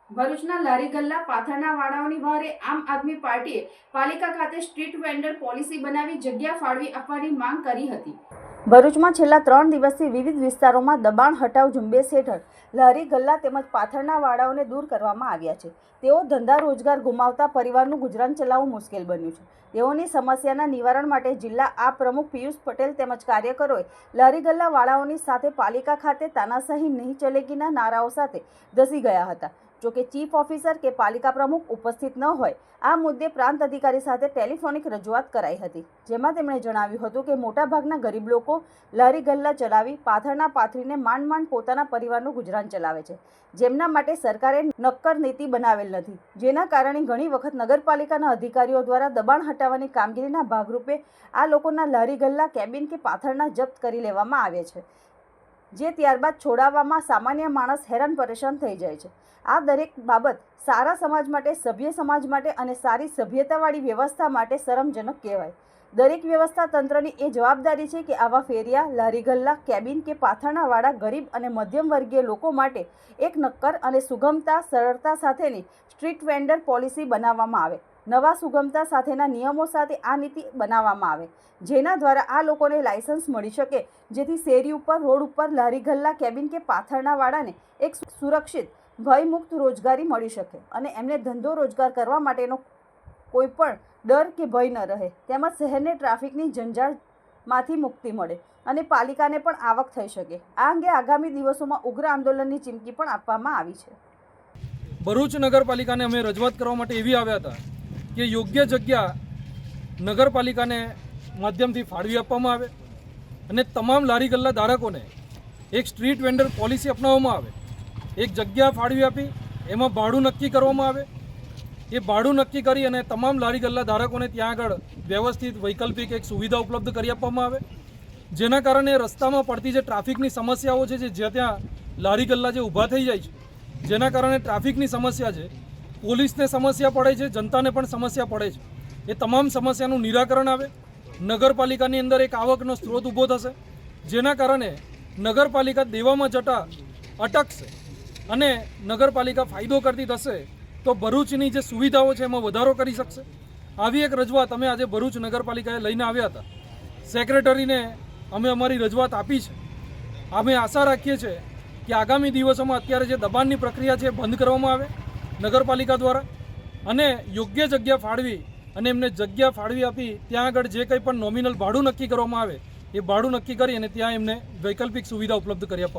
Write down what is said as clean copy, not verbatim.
ભરૂચના લારી ગલ્લા પાથરના વાળાઓની વહારે આમ આદમી પાર્ટીએ પાલિકા ખાતે સ્ટ્રીટ વેન્ડર પોલિસી બનાવી જગ્યા ફાળવી આપવાની માંગ કરી હતી। ભરૂચમાં છેલ્લા 3 દિવસથી વિવિધ વિસ્તારોમાં દબાણ હટાવ ઝુંબેશ હેઠળ લારી ગલ્લા તેમજ પાથરના વાળાઓને દૂર કરવામાં આવ્યા છે। તેઓ ધંધા રોજગાર ગુમાવતા પરિવારનું ગુજરાન ચલાવવું મુશ્કેલ બન્યું છે। તેઓની સમસ્યાના નિવારણ માટે જિલ્લા આ પ્રમુખ પિયુષ પટેલ તેમજ કાર્યકરોએ લારી ગલ્લા વાળાઓની સાથે પાલિકા ખાતે તાનાશાહી નહીં ચલેગીના નારાઓ સાથે ધસી ગયા હતા। જોકે ચીફ ઓફિસર કે પાલિકા પ્રમુખ ઉપસ્થિત ન હોય આ મુદ્દે પ્રાંત અધિકારી સાથે ટેલિફોનિક રજૂઆત કરાઈ હતી, જેમાં તેમણે જણાવ્યું હતું કે મોટાભાગના ગરીબ લોકો લારી ગલ્લા ચલાવી પાથરના પાથરીને માંડ પોતાના પરિવારનું ગુજરાન ચલાવે છે, જેમના માટે સરકારે નક્કર નીતિ બનાવેલ નથી, જેના કારણે ઘણી વખત નગરપાલિકાના અધિકારીઓ દ્વારા દબાણ હટાવવાની કામગીરીના ભાગરૂપે આ લોકોના લારી ગલ્લા કેબિન કે પાથરના જપ્ત કરી લેવામાં આવે છે, જે ત્યારબાદ છોડાવવામાં સામાન્ય માણસ હેરાન પરેશાન થઈ જાય છે। આ દરેક બાબત સારા સમાજ માટે, સભ્ય સમાજ માટે અને સારી સભ્યતાવાળી વ્યવસ્થા માટે શરમજનક કહેવાય। દરેક વ્યવસ્થા તંત્રની એ જવાબદારી છે કે આવા ફેરિયા, લારી ગલ્લા, કેબિન કે પાથરણાવાળા ગરીબ અને મધ્યમ વર્ગીય લોકો માટે એક નક્કર અને સુગમતા, સરળતા સાથેની સ્ટ્રીટ વેન્ડર પોલિસી બનાવવામાં આવે। નવા સુગમતા સાથેના નિયમો સાથે આ નીતિ બનાવવામાં આવે, જેના દ્વારા આ લોકોને લાયસન્સ મળી શકે, જેથી શેરી ઉપર, રોડ ઉપર લારી ગલ્લા, કેબિન કે પાથરણાવાળાને એક સુરક્ષિત, ભયમુક્ત રોજગારી મળી શકે અને એમને ધંધો રોજગાર કરવા માટેનો કોઈ પણ ડર કે ભય ન રહે, તેમજ શહેરને ટ્રાફિકની ઝંઝાળમાંથી મુક્તિ મળે અને પાલિકાને પણ આવક થઈ શકે। આ અંગે આગામી દિવસોમાં ઉગ્ર આંદોલનની ચીમકી પણ આપવામાં આવી છે। ભરૂચ નગરપાલિકાને અમે રજૂઆત કરવા માટે એવી આવ્યા હતા કે યોગ્ય જગ્યા નગરપાલિકાને માધ્યમથી ફાળવી આપવામાં આવે અને તમામ લારી ગલ્લા ધારકોને એક સ્ટ્રીટ વેન્ડર પોલિસી અપનાવવામાં આવે। એક જગ્યા ફાળવી આપી એમાં ભાડું નક્કી કરવામાં આવે। એ ભાડું નક્કી કરી અને તમામ લારી ગલ્લા ધારકોને ત્યાં આગળ વ્યવસ્થિત વૈકલ્પિક એક સુવિધા ઉપલબ્ધ કરી આપવામાં આવે, જેના કારણે રસ્તામાં પડતી જે ટ્રાફિકની સમસ્યાઓ છે, જે જ્યાં ત્યાં લારી ગલ્લા જે ઊભા થઈ જાય છે, જેના કારણે ટ્રાફિકની સમસ્યા છે, પોલીસને સમસ્યા પડે છે, જનતાને પણ સમસ્યા પડે છે, એ તમામ સમસ્યાનું નિરાકરણ આવે। નગરપાલિકાની અંદર એક આવકનો સ્ત્રોત ઊભો થશે, જેના કારણે નગરપાલિકા દેવામાં જતા અટકશે અને નગરપાલિકા ફાયદો કરતી થશે તો ભરૂચની જે સુવિધાઓ છે એમાં વધારો કરી શકશે। આવી એક રજૂઆત અમે આજે ભરૂચ નગરપાલિકાએ લઈને આવ્યા હતા। સેક્રેટરીને અમે અમારી રજૂઆત આપી છે। અમે આશા રાખીએ છીએ કે આગામી દિવસોમાં અત્યારે જે દબાણની પ્રક્રિયા છે એ બંધ કરવામાં આવે નગરપાલિકા દ્વારા અને યોગ્ય જગ્યા ફાળવી અને એમને જગ્યા ફાળવી આપી ત્યાં આગળ જે કંઈ પણ નોમિનલ ભાડું નક્કી કરવામાં આવે એ ભાડું નક્કી કરી અને ત્યાં એમને વૈકલ્પિક સુવિધા ઉપલબ્ધ કરી આપવામાં